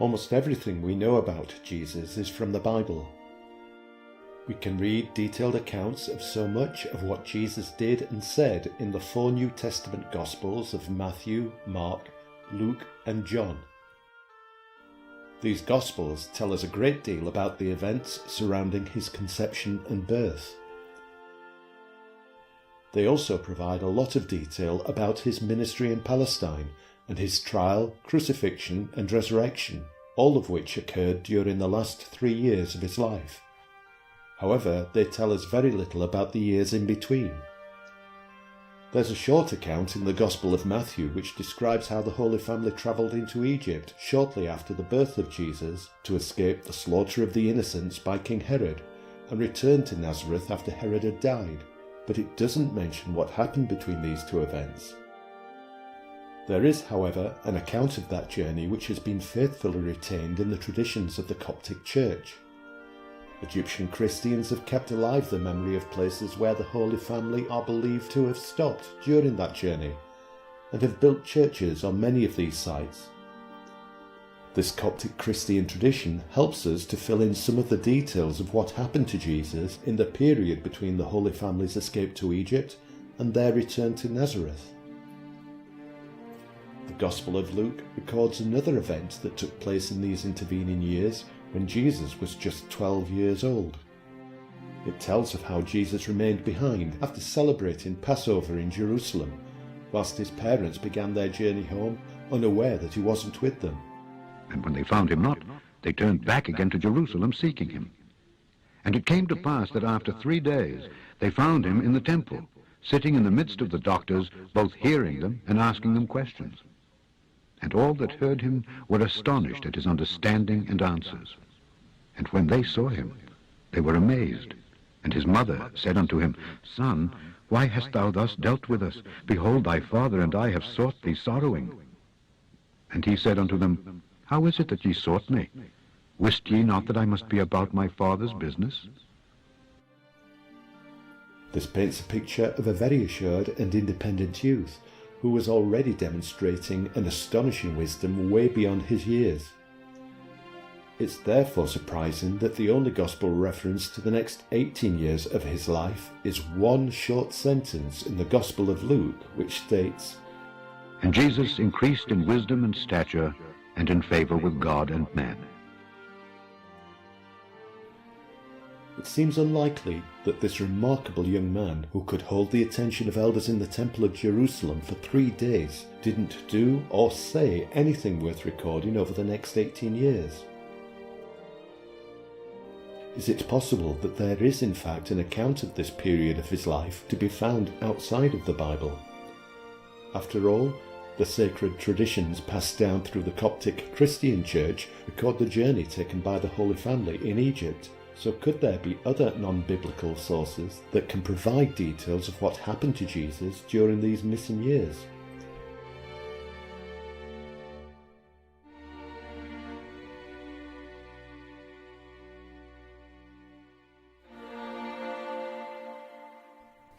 Almost everything we know about Jesus is from the Bible. We can read detailed accounts of so much of what Jesus did and said in the 4 New Testament Gospels of Matthew, Mark, Luke, and John. These Gospels tell us a great deal about the events surrounding his conception and birth. They also provide a lot of detail about his ministry in Palestine and his trial, crucifixion, and resurrection, all of which occurred during the last 3 years of his life. However, they tell us very little about the years in between. There's a short account in the Gospel of Matthew which describes how the Holy Family travelled into Egypt shortly after the birth of Jesus to escape the slaughter of the innocents by King Herod, and returned to Nazareth after Herod had died, but it doesn't mention what happened between these 2 events. There is, however, an account of that journey which has been faithfully retained in the traditions of the Coptic Church. Egyptian Christians have kept alive the memory of places where the Holy Family are believed to have stopped during that journey, and have built churches on many of these sites. This Coptic Christian tradition helps us to fill in some of the details of what happened to Jesus in the period between the Holy Family's escape to Egypt and their return to Nazareth. The Gospel of Luke records another event that took place in these intervening years when Jesus was just 12 years old. It tells of how Jesus remained behind after celebrating Passover in Jerusalem, whilst his parents began their journey home unaware that he wasn't with them. And when they found him not, they turned back again to Jerusalem seeking him. And it came to pass that after 3 days they found him in the temple, sitting in the midst of the doctors, both hearing them and asking them questions. And all that heard him were astonished at his understanding and answers. And when they saw him, they were amazed. And his mother said unto him, Son, why hast thou thus dealt with us? Behold, thy father and I have sought thee sorrowing. And he said unto them, How is it that ye sought me? Wist ye not that I must be about my father's business? This paints a picture of a very assured and independent youth, who was already demonstrating an astonishing wisdom way beyond his years. It's therefore surprising that the only Gospel reference to the next 18 years of his life is one short sentence in the Gospel of Luke, which states, And Jesus increased in wisdom and stature, and in favor with God and man. It seems unlikely that this remarkable young man, who could hold the attention of elders in the Temple of Jerusalem for 3 days, didn't do or say anything worth recording over the next 18 years. Is it possible that there is in fact an account of this period of his life to be found outside of the Bible? After all, the sacred traditions passed down through the Coptic Christian Church record the journey taken by the Holy Family in Egypt. So could there be other non-biblical sources that can provide details of what happened to Jesus during these missing years?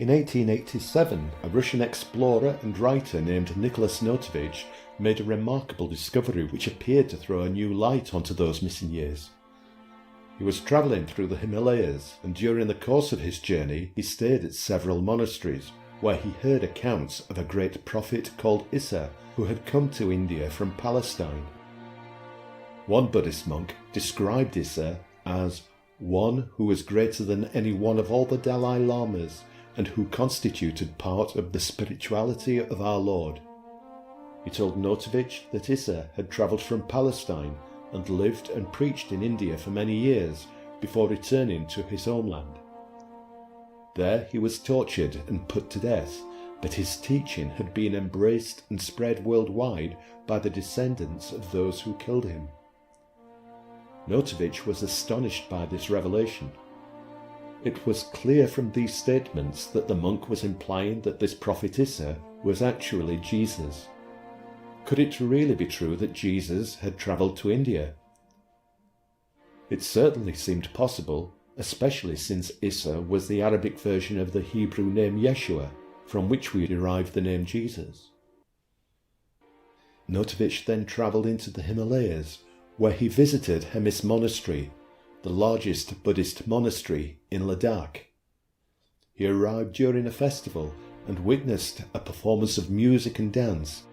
In 1887, a Russian explorer and writer named Nicholas Notovich made a remarkable discovery which appeared to throw a new light onto those missing years. He was travelling through the Himalayas, and during the course of his journey he stayed at several monasteries, where he heard accounts of a great prophet called Issa, who had come to India from Palestine. One Buddhist monk described Issa as one who was greater than any one of all the Dalai Lamas, and who constituted part of the spirituality of our Lord. He told Notovich that Issa had travelled from Palestine and lived and preached in India for many years before returning to his homeland. There he was tortured and put to death, but his teaching had been embraced and spread worldwide by the descendants of those who killed him. Notovich was astonished by this revelation. It was clear from these statements that the monk was implying that this prophet Issa was actually Jesus. Could it really be true that Jesus had travelled to India? It certainly seemed possible, especially since Issa was the Arabic version of the Hebrew name Yeshua, from which we derive the name Jesus. Notovich then travelled into the Himalayas, where he visited Hemis Monastery, the largest Buddhist monastery in Ladakh. He arrived during a festival and witnessed a performance of music and dance.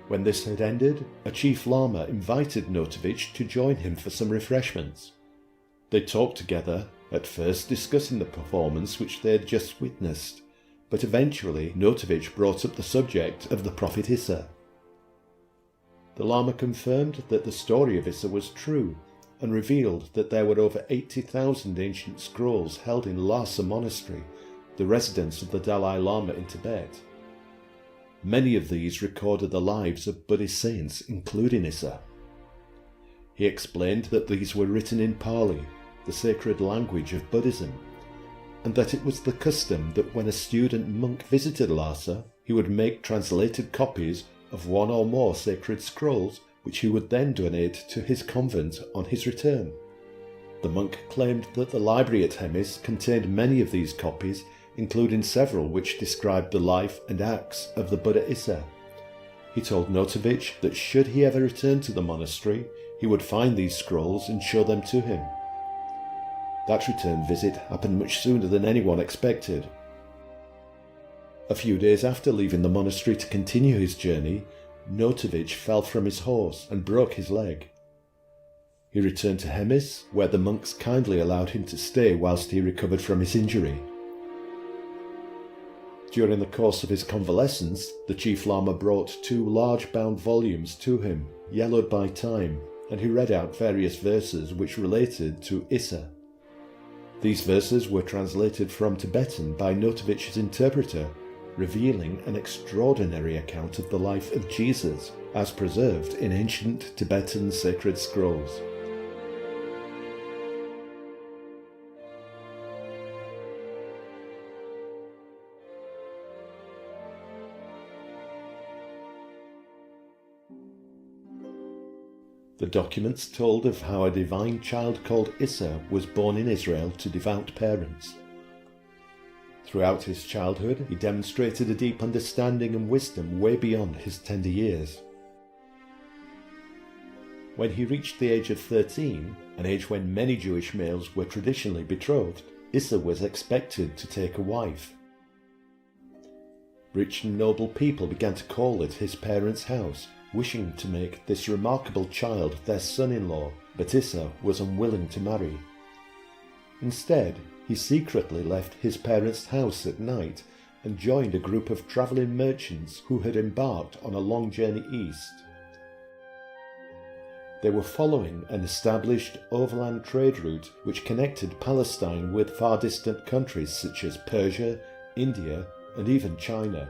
When this had ended, a chief lama invited Notovich to join him for some refreshments. They talked together, at first discussing the performance which they had just witnessed, but eventually Notovich brought up the subject of the Prophet Issa. The Lama confirmed that the story of Issa was true and revealed that there were over 80,000 ancient scrolls held in Lhasa Monastery, the residence of the Dalai Lama in Tibet. Many of these recorded the lives of Buddhist saints, including Issa. He explained that these were written in Pali, the sacred language of Buddhism, and that it was the custom that when a student monk visited Lhasa, he would make translated copies of one or more sacred scrolls, which he would then donate to his convent on his return. The monk claimed that the library at Hemis contained many of these copies, including several which described the life and acts of the Buddha Issa. He told Notovich that should he ever return to the monastery, he would find these scrolls and show them to him. That return visit happened much sooner than anyone expected. A few days after leaving the monastery to continue his journey, Notovich fell from his horse and broke his leg. He returned to Hemis, where the monks kindly allowed him to stay whilst he recovered from his injury. During the course of his convalescence, the Chief Lama brought 2 large bound volumes to him, yellowed by time, and he read out various verses which related to Issa. These verses were translated from Tibetan by Notovich's interpreter, revealing an extraordinary account of the life of Jesus as preserved in ancient Tibetan sacred scrolls. The documents told of how a divine child called Issa was born in Israel to devout parents. Throughout his childhood, he demonstrated a deep understanding and wisdom way beyond his tender years. When he reached the age of 13, an age when many Jewish males were traditionally betrothed, Issa was expected to take a wife. Rich and noble people began to call at his parents' house, wishing to make this remarkable child their son-in-law, but Issa was unwilling to marry. Instead, he secretly left his parents' house at night and joined a group of travelling merchants who had embarked on a long journey east. They were following an established overland trade route which connected Palestine with far distant countries such as Persia, India, and even China.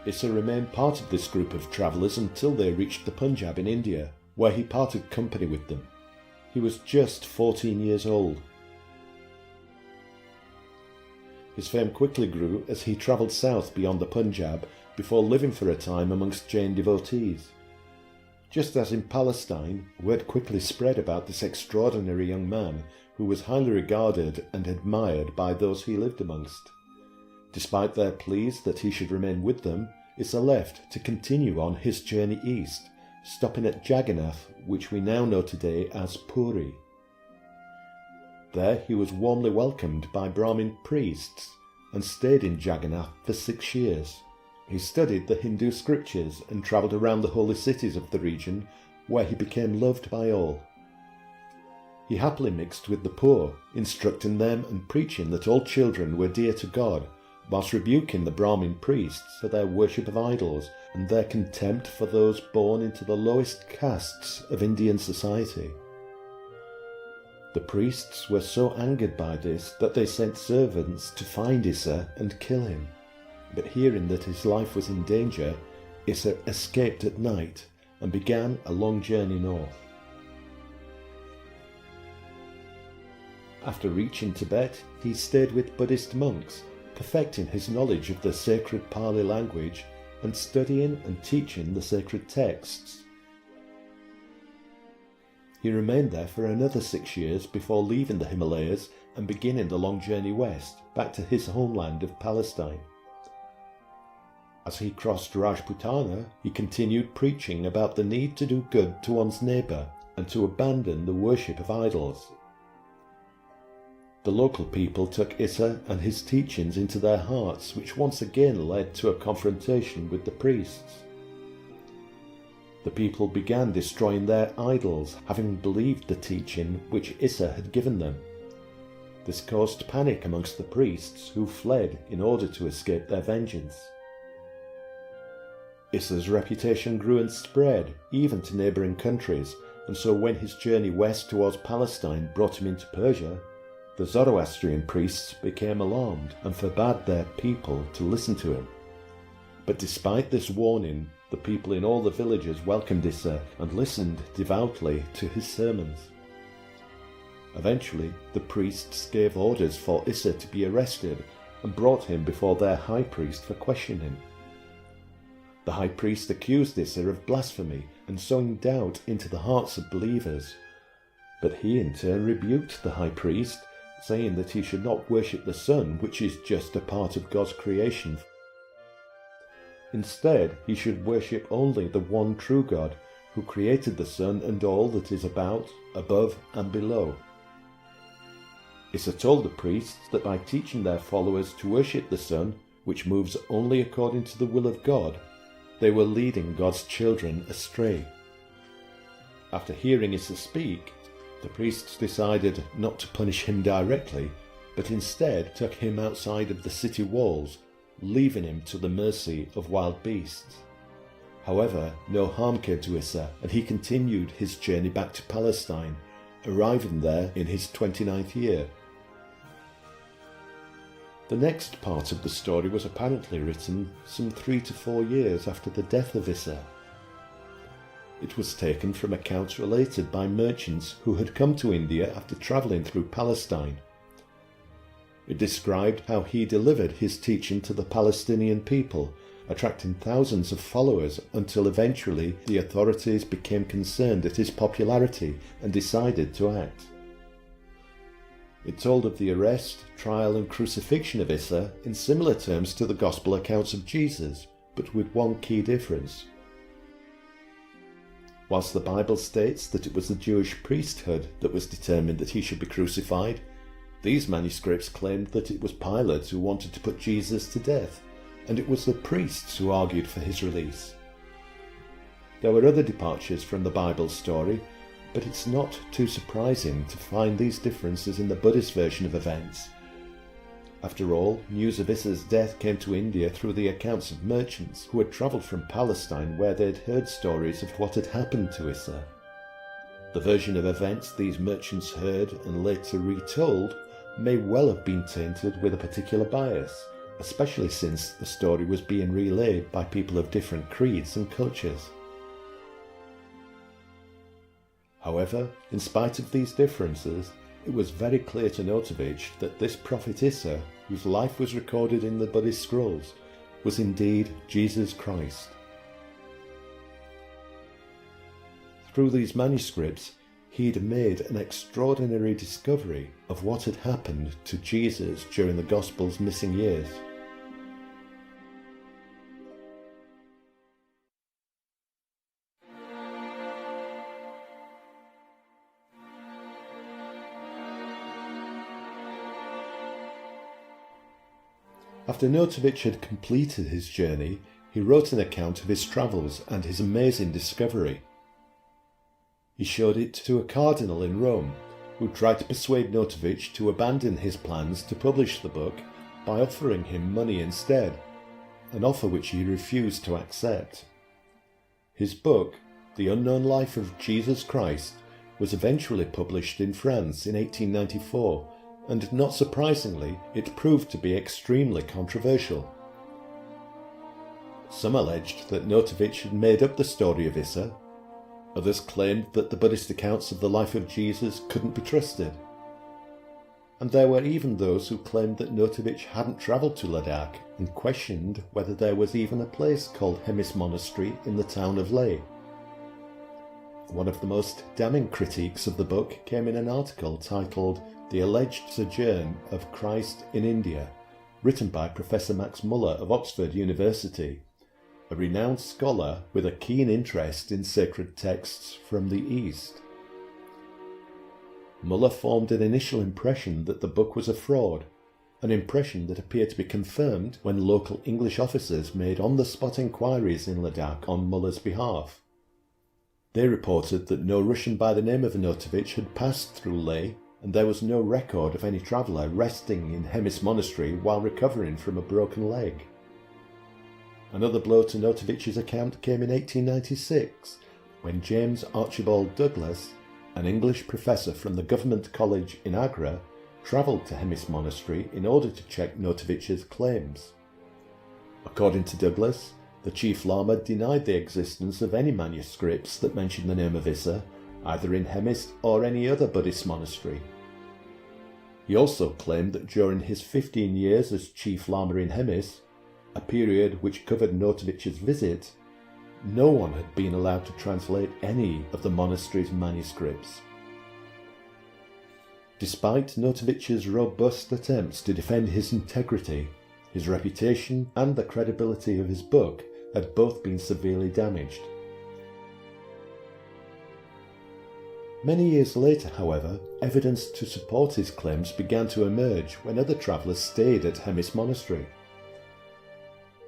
Issa remained part of this group of travellers until they reached the Punjab in India, where he parted company with them. He was just 14 years old. His fame quickly grew as he travelled south beyond the Punjab before living for a time amongst Jain devotees. Just as in Palestine, word quickly spread about this extraordinary young man who was highly regarded and admired by those he lived amongst. Despite their pleas that he should remain with them, Issa left to continue on his journey east, stopping at Jagannath, which we now know today as Puri. There he was warmly welcomed by Brahmin priests and stayed in Jagannath for 6 years. He studied the Hindu scriptures and travelled around the holy cities of the region, where he became loved by all. He happily mixed with the poor, instructing them and preaching that all children were dear to God, whilst rebuking the Brahmin priests for their worship of idols and their contempt for those born into the lowest castes of Indian society. The priests were so angered by this that they sent servants to find Issa and kill him. But hearing that his life was in danger, Issa escaped at night and began a long journey north. After reaching Tibet, he stayed with Buddhist monks, perfecting his knowledge of the sacred Pali language and studying and teaching the sacred texts. He remained there for another 6 years before leaving the Himalayas and beginning the long journey west, back to his homeland of Palestine. As he crossed Rajputana, he continued preaching about the need to do good to one's neighbour and to abandon the worship of idols. The local people took Issa and his teachings into their hearts, which once again led to a confrontation with the priests. The people began destroying their idols, having believed the teaching which Issa had given them. This caused panic amongst the priests, who fled in order to escape their vengeance. Issa's reputation grew and spread, even to neighbouring countries, and so when his journey west towards Palestine brought him into Persia, the Zoroastrian priests became alarmed and forbade their people to listen to him. But despite this warning, the people in all the villages welcomed Issa and listened devoutly to his sermons. Eventually, the priests gave orders for Issa to be arrested and brought him before their high priest for questioning. The high priest accused Issa of blasphemy and sowing doubt into the hearts of believers. But he in turn rebuked the high priest, saying that he should not worship the sun, which is just a part of God's creation. Instead, he should worship only the one true God, who created the sun and all that is about, above and below. Issa told the priests that by teaching their followers to worship the sun, which moves only according to the will of God, they were leading God's children astray. After hearing Issa speak, the priests decided not to punish him directly, but instead took him outside of the city walls, leaving him to the mercy of wild beasts. However, no harm came to Issa, and he continued his journey back to Palestine, arriving there in his 29th year. The next part of the story was apparently written some 3 to 4 years after the death of Issa. It was taken from accounts related by merchants who had come to India after travelling through Palestine. It described how he delivered his teaching to the Palestinian people, attracting thousands of followers until eventually the authorities became concerned at his popularity and decided to act. It told of the arrest, trial and crucifixion of Issa in similar terms to the Gospel accounts of Jesus, but with one key difference. Whilst the Bible states that it was the Jewish priesthood that was determined that he should be crucified, these manuscripts claimed that it was Pilate who wanted to put Jesus to death, and it was the priests who argued for his release. There were other departures from the Bible story, but it's not too surprising to find these differences in the Buddhist version of events. After all, news of Issa's death came to India through the accounts of merchants who had travelled from Palestine, where they'd heard stories of what had happened to Issa. The version of events these merchants heard and later retold may well have been tainted with a particular bias, especially since the story was being relayed by people of different creeds and cultures. However, in spite of these differences, it was very clear to Notovich that this prophet Issa, whose life was recorded in the Buddhist scrolls, was indeed Jesus Christ. Through these manuscripts, he'd made an extraordinary discovery of what had happened to Jesus during the Gospel's missing years. After Notovich had completed his journey, he wrote an account of his travels and his amazing discovery. He showed it to a cardinal in Rome, who tried to persuade Notovich to abandon his plans to publish the book by offering him money instead, an offer which he refused to accept. His book, The Unknown Life of Jesus Christ, was eventually published in France in 1894, and not surprisingly, it proved to be extremely controversial. Some alleged that Notovich had made up the story of Issa. Others claimed that the Buddhist accounts of the life of Jesus couldn't be trusted. And there were even those who claimed that Notovich hadn't travelled to Ladakh and questioned whether there was even a place called Hemis Monastery in the town of Leh. One of the most damning critiques of the book came in an article titled The Alleged Sojourn of Christ in India, written by Professor Max Muller of Oxford University, a renowned scholar with a keen interest in sacred texts from the East. Muller formed an initial impression that the book was a fraud, an impression that appeared to be confirmed when local English officers made on-the-spot inquiries in Ladakh on Muller's behalf. They reported that no Russian by the name of Notovich had passed through Leh, and there was no record of any traveller resting in Hemis Monastery while recovering from a broken leg. Another blow to Notovich's account came in 1896, when James Archibald Douglas, an English professor from the Government College in Agra, travelled to Hemis Monastery in order to check Notovich's claims. According to Douglas, the Chief Lama denied the existence of any manuscripts that mention the name of Issa, either in Hemis or any other Buddhist monastery. He also claimed that during his 15 years as Chief Lama in Hemis, a period which covered Notovich's visit, no one had been allowed to translate any of the monastery's manuscripts. Despite Notovich's robust attempts to defend his integrity, his reputation and the credibility of his book had both been severely damaged. Many years later, however, evidence to support his claims began to emerge when other travellers stayed at Hemis Monastery.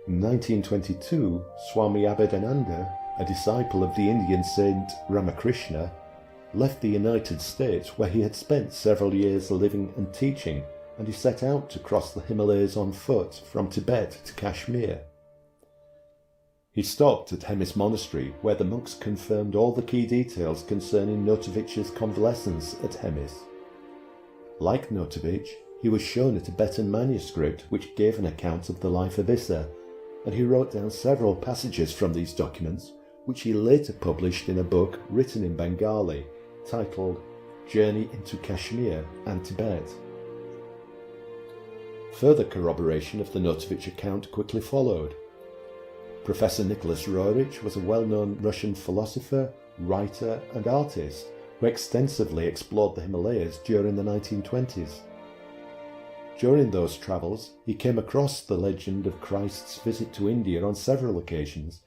In 1922, Swami Abhedananda, a disciple of the Indian saint Ramakrishna, left the United States where he had spent several years living and teaching, and he set out to cross the Himalayas on foot from Tibet to Kashmir. He stopped at Hemis Monastery, where the monks confirmed all the key details concerning Notovich's convalescence at Hemis. Like Notovich, he was shown a Tibetan manuscript which gave an account of the life of Issa, and he wrote down several passages from these documents, which he later published in a book written in Bengali, titled Journey into Kashmir and Tibet. Further corroboration of the Notovich account quickly followed. Professor Nicholas Roerich was a well-known Russian philosopher, writer and artist who extensively explored the Himalayas during the 1920s. During those travels, he came across the legend of Christ's visit to India on several occasions,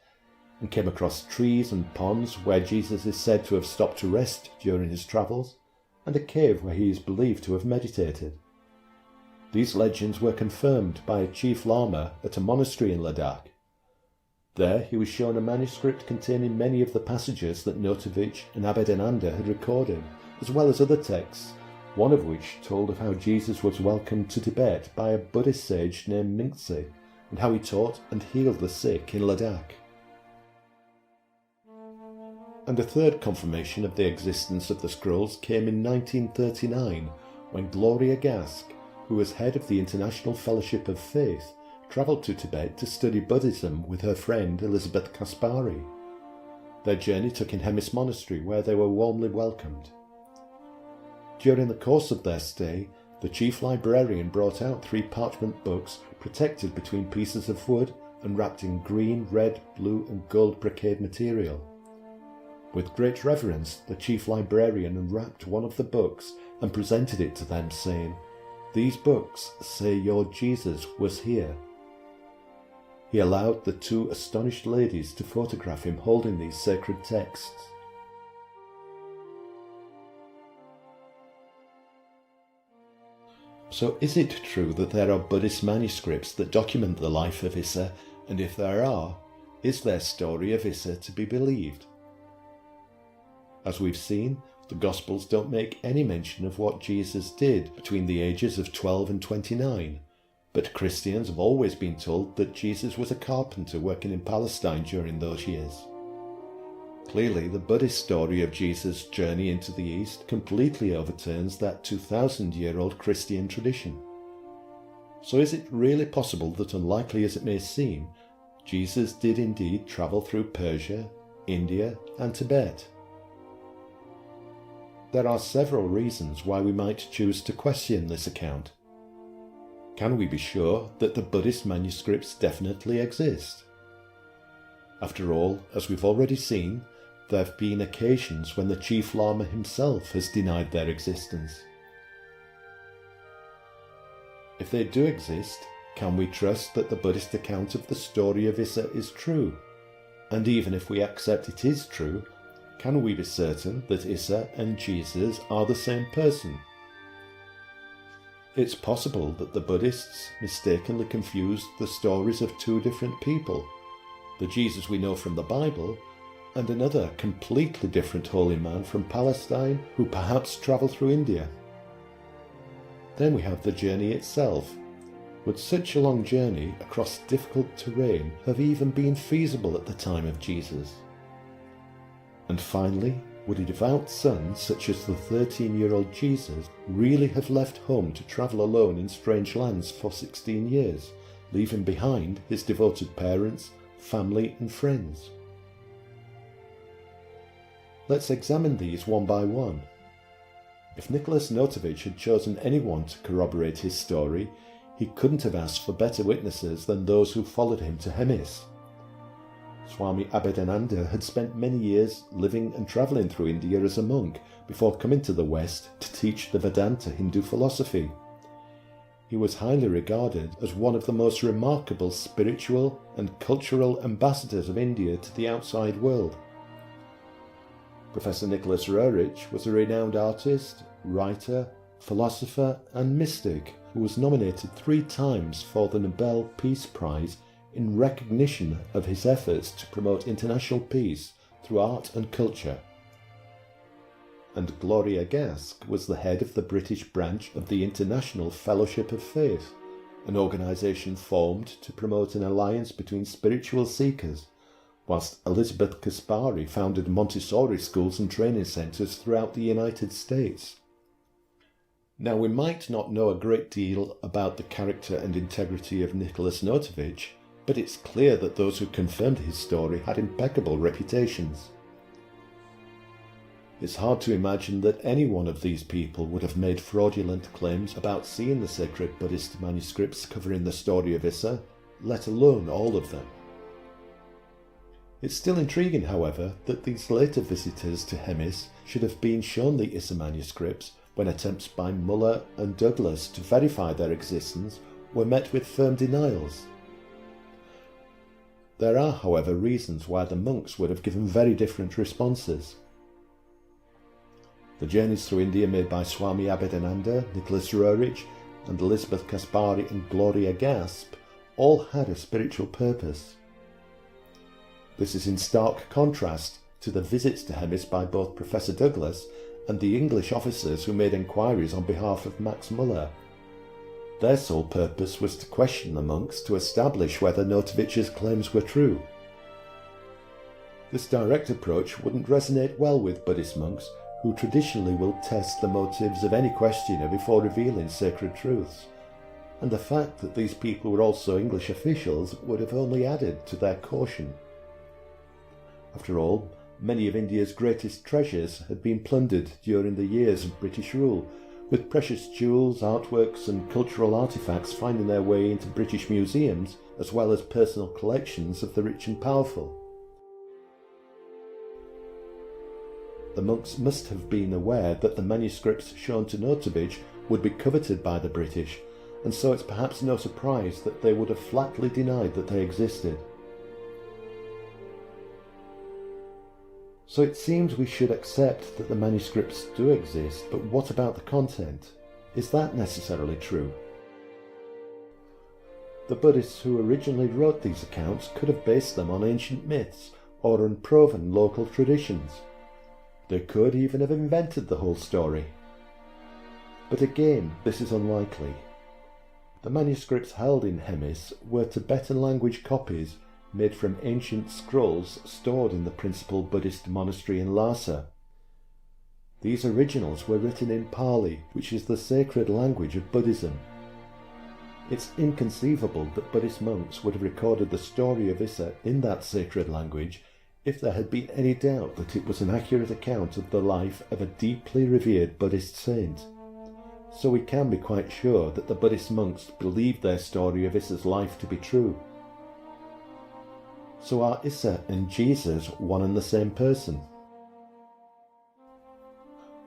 and came across trees and ponds where Jesus is said to have stopped to rest during his travels, and a cave where he is believed to have meditated. These legends were confirmed by a chief lama at a monastery in Ladakh. There he was shown a manuscript containing many of the passages that Notovich and Abhedananda had recorded, as well as other texts, one of which told of how Jesus was welcomed to Tibet by a Buddhist sage named Mingtse, and how he taught and healed the sick in Ladakh. And a third confirmation of the existence of the scrolls came in 1939, when Gloria Gask, who was head of the International Fellowship of Faith, travelled to Tibet to study Buddhism with her friend Elizabeth Kaspari. Their journey took in Hemis Monastery, where they were warmly welcomed. During the course of their stay, the chief librarian brought out 3 parchment books protected between pieces of wood and wrapped in green, red, blue and gold brocade material. With great reverence, the chief librarian unwrapped one of the books and presented it to them, saying, "These books say your Jesus was here." He allowed the 2 astonished ladies to photograph him holding these sacred texts. So is it true that there are Buddhist manuscripts that document the life of Issa, and if there are, is their story of Issa to be believed? As we've seen, the Gospels don't make any mention of what Jesus did between the ages of 12 and 29, but Christians have always been told that Jesus was a carpenter working in Palestine during those years. Clearly, the Buddhist story of Jesus' journey into the East completely overturns that 2,000-year-old Christian tradition. So is it really possible that, unlikely as it may seem, Jesus did indeed travel through Persia, India and Tibet? There are several reasons why we might choose to question this account. Can we be sure that the Buddhist manuscripts definitely exist? After all, as we've already seen, there have been occasions when the Chief Lama himself has denied their existence. If they do exist, can we trust that the Buddhist account of the story of Issa is true? And even if we accept it is true, can we be certain that Issa and Jesus are the same person? It's possible that the Buddhists mistakenly confused the stories of two different people, the Jesus we know from the Bible, and another completely different holy man from Palestine who perhaps travelled through India. Then we have the journey itself. Would such a long journey across difficult terrain have even been feasible at the time of Jesus? And finally, would a devout son such as the 13-year-old Jesus really have left home to travel alone in strange lands for 16 years, leaving behind his devoted parents, family and friends? Let's examine these one by one. If Nicholas Notovich had chosen anyone to corroborate his story, he couldn't have asked for better witnesses than those who followed him to Hemis. Swami Abhedananda had spent many years living and travelling through India as a monk before coming to the West to teach the Vedanta Hindu philosophy. He was highly regarded as one of the most remarkable spiritual and cultural ambassadors of India to the outside world. Professor Nicholas Roerich was a renowned artist, writer, philosopher and mystic who was nominated 3 times for the Nobel Peace Prize in recognition of his efforts to promote international peace through art and culture. And Gloria Gask was the head of the British branch of the International Fellowship of Faith, an organisation formed to promote an alliance between spiritual seekers, whilst Elizabeth Kaspari founded Montessori schools and training centres throughout the United States. Now, we might not know a great deal about the character and integrity of Nicholas Notovich, but it's clear that those who confirmed his story had impeccable reputations. It's hard to imagine that any one of these people would have made fraudulent claims about seeing the sacred Buddhist manuscripts covering the story of Issa, let alone all of them. It's still intriguing, however, that these later visitors to Hemis should have been shown the Issa manuscripts when attempts by Muller and Douglas to verify their existence were met with firm denials. There are, however, reasons why the monks would have given very different responses. The journeys through India made by Swami Abhedananda, Nicholas Roerich, and Elizabeth Kaspari and Gloria Gasp all had a spiritual purpose. This is in stark contrast to the visits to Hemis by both Professor Douglas and the English officers who made enquiries on behalf of Max Muller. Their sole purpose was to question the monks to establish whether Notovich's claims were true. This direct approach wouldn't resonate well with Buddhist monks, who traditionally will test the motives of any questioner before revealing sacred truths, and the fact that these people were also English officials would have only added to their caution. After all, many of India's greatest treasures had been plundered during the years of British rule, with precious jewels, artworks and cultural artefacts finding their way into British museums, as well as personal collections of the rich and powerful. The monks must have been aware that the manuscripts shown to Notovich would be coveted by the British, and so it's perhaps no surprise that they would have flatly denied that they existed. So it seems we should accept that the manuscripts do exist, but what about the content? Is that necessarily true? The Buddhists who originally wrote these accounts could have based them on ancient myths or unproven local traditions. They could even have invented the whole story. But again, this is unlikely. The manuscripts held in Hemis were Tibetan language copies made from ancient scrolls stored in the principal Buddhist monastery in Lhasa. These originals were written in Pali, which is the sacred language of Buddhism. It's inconceivable that Buddhist monks would have recorded the story of Issa in that sacred language if there had been any doubt that it was an accurate account of the life of a deeply revered Buddhist saint. So we can be quite sure that the Buddhist monks believed their story of Issa's life to be true. So are Issa and Jesus one and the same person?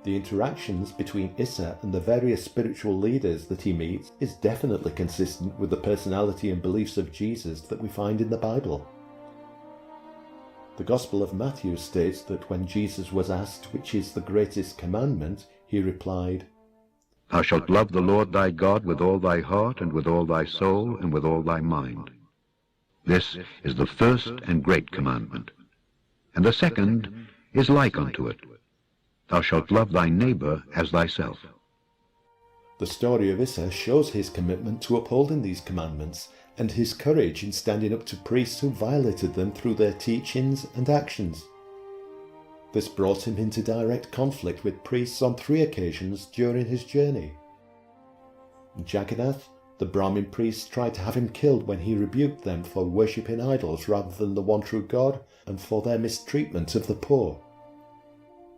The interactions between Issa and the various spiritual leaders that he meets is definitely consistent with the personality and beliefs of Jesus that we find in the Bible. The Gospel of Matthew states that when Jesus was asked which is the greatest commandment, he replied, Thou shalt love the Lord thy God with all thy heart, and with all thy soul, and with all thy mind. This is the first and great commandment. And the second is like unto it. Thou shalt love thy neighbor as thyself. The story of Issa shows his commitment to upholding these commandments and his courage in standing up to priests who violated them through their teachings and actions. This brought him into direct conflict with priests on 3 occasions during his journey. Jagannath, the Brahmin priests, tried to have him killed when he rebuked them for worshipping idols rather than the one true God and for their mistreatment of the poor.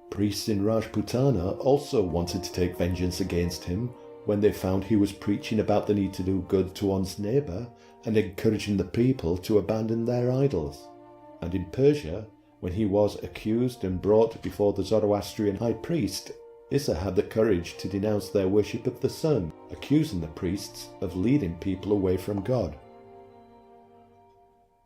Priests in Rajputana also wanted to take vengeance against him when they found he was preaching about the need to do good to one's neighbour and encouraging the people to abandon their idols. And in Persia, when he was accused and brought before the Zoroastrian high priest, Issa had the courage to denounce their worship of the sun, accusing the priests of leading people away from God.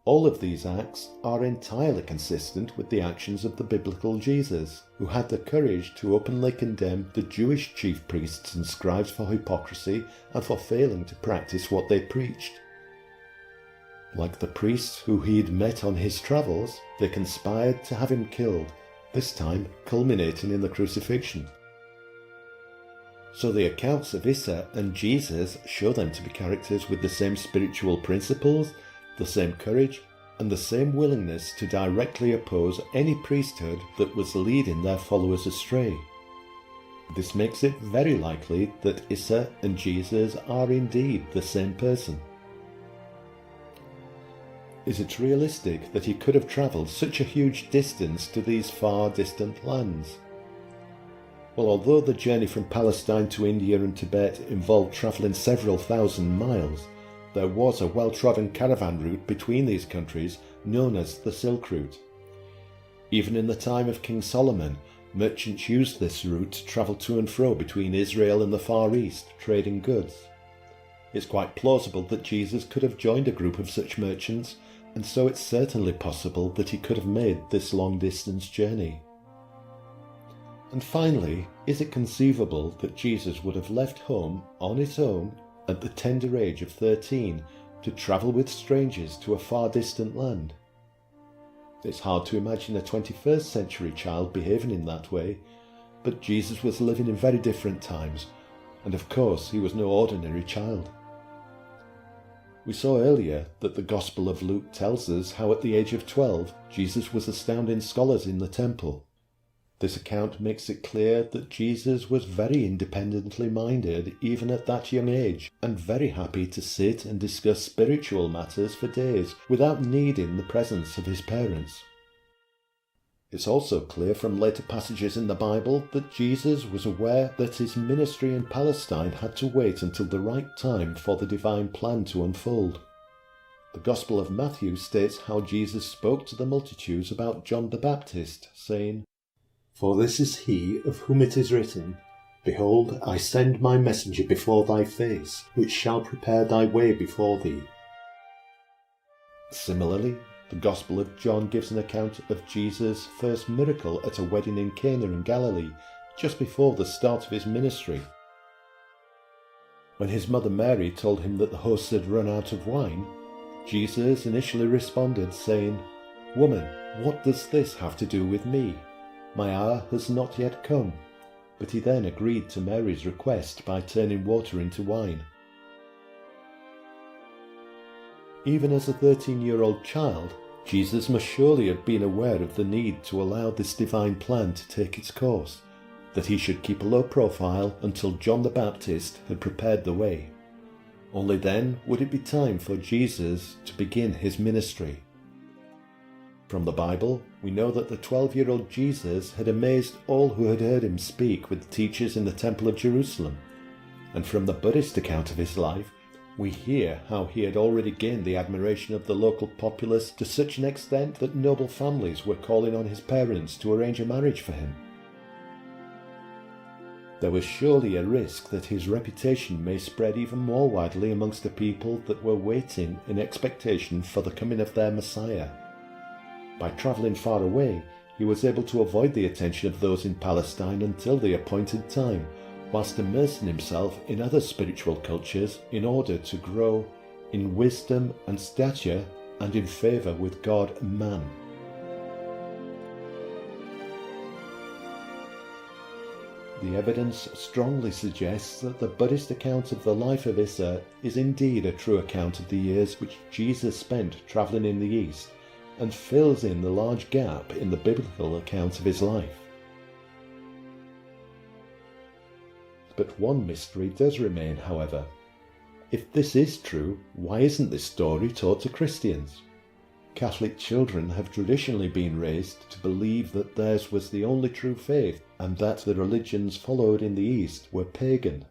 All of these acts are entirely consistent with the actions of the biblical Jesus, who had the courage to openly condemn the Jewish chief priests and scribes for hypocrisy and for failing to practice what they preached. Like the priests who he'd met on his travels, they conspired to have him killed, this time culminating in the crucifixion. So the accounts of Issa and Jesus show them to be characters with the same spiritual principles, the same courage, and the same willingness to directly oppose any priesthood that was leading their followers astray. This makes it very likely that Issa and Jesus are indeed the same person. Is it realistic that he could have travelled such a huge distance to these far distant lands? Well, although the journey from Palestine to India and Tibet involved travelling several thousand miles, there was a well-trodden caravan route between these countries known as the Silk Route. Even in the time of King Solomon, merchants used this route to travel to and fro between Israel and the Far East, trading goods. It's quite plausible that Jesus could have joined a group of such merchants, and so it's certainly possible that he could have made this long-distance journey. And finally, is it conceivable that Jesus would have left home on his own at the tender age of 13 to travel with strangers to a far distant land? It's hard to imagine a 21st century child behaving in that way, but Jesus was living in very different times, and of course he was no ordinary child. We saw earlier that the Gospel of Luke tells us how at the age of 12 Jesus was astounding scholars in the temple. This account makes it clear that Jesus was very independently minded even at that young age, and very happy to sit and discuss spiritual matters for days without needing the presence of his parents. It's also clear from later passages in the Bible that Jesus was aware that his ministry in Palestine had to wait until the right time for the divine plan to unfold. The Gospel of Matthew states how Jesus spoke to the multitudes about John the Baptist, saying, "For this is he of whom it is written, Behold, I send my messenger before thy face, which shall prepare thy way before thee." Similarly, the Gospel of John gives an account of Jesus' first miracle at a wedding in Cana in Galilee, just before the start of his ministry. When his mother Mary told him that the hosts had run out of wine, Jesus initially responded saying, "Woman, what does this have to do with me? My hour has not yet come." But he then agreed to Mary's request by turning water into wine. Even as a 13-year-old child, Jesus must surely have been aware of the need to allow this divine plan to take its course, that he should keep a low profile until John the Baptist had prepared the way. Only then would it be time for Jesus to begin his ministry. From the Bible, we know that the 12-year-old Jesus had amazed all who had heard him speak with the teachers in the Temple of Jerusalem, and from the Buddhist account of his life, we hear how he had already gained the admiration of the local populace to such an extent that noble families were calling on his parents to arrange a marriage for him. There was surely a risk that his reputation may spread even more widely amongst the people that were waiting in expectation for the coming of their Messiah. By travelling far away, he was able to avoid the attention of those in Palestine until the appointed time, whilst immersing himself in other spiritual cultures in order to grow in wisdom and stature and in favour with God and man. The evidence strongly suggests that the Buddhist account of the life of Issa is indeed a true account of the years which Jesus spent travelling in the East, and fills in the large gap in the biblical account of his life. But one mystery does remain, however. If this is true, why isn't this story taught to Christians? Catholic children have traditionally been raised to believe that theirs was the only true faith and that the religions followed in the East were pagan.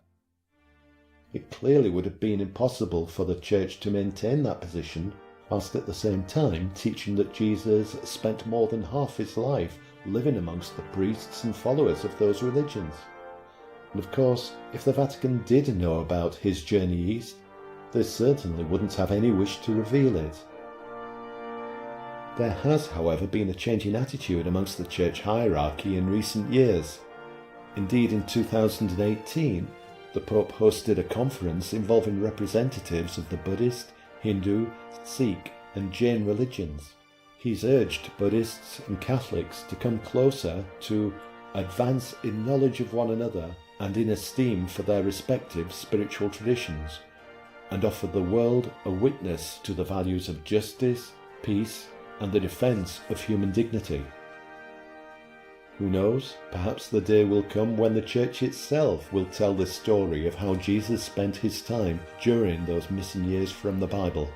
It clearly would have been impossible for the Church to maintain that position whilst at the same time teaching that Jesus spent more than half his life living amongst the priests and followers of those religions. And of course, if the Vatican did know about his journey east, they certainly wouldn't have any wish to reveal it. There has, however, been a change in attitude amongst the church hierarchy in recent years. Indeed, in 2018, the Pope hosted a conference involving representatives of the Buddhist, Hindu, Sikh and Jain religions. He's urged Buddhists and Catholics to come closer to advance in knowledge of one another and in esteem for their respective spiritual traditions, and offer the world a witness to the values of justice, peace, and the defence of human dignity. Who knows, perhaps the day will come when the Church itself will tell the story of how Jesus spent his time during those missing years from the Bible.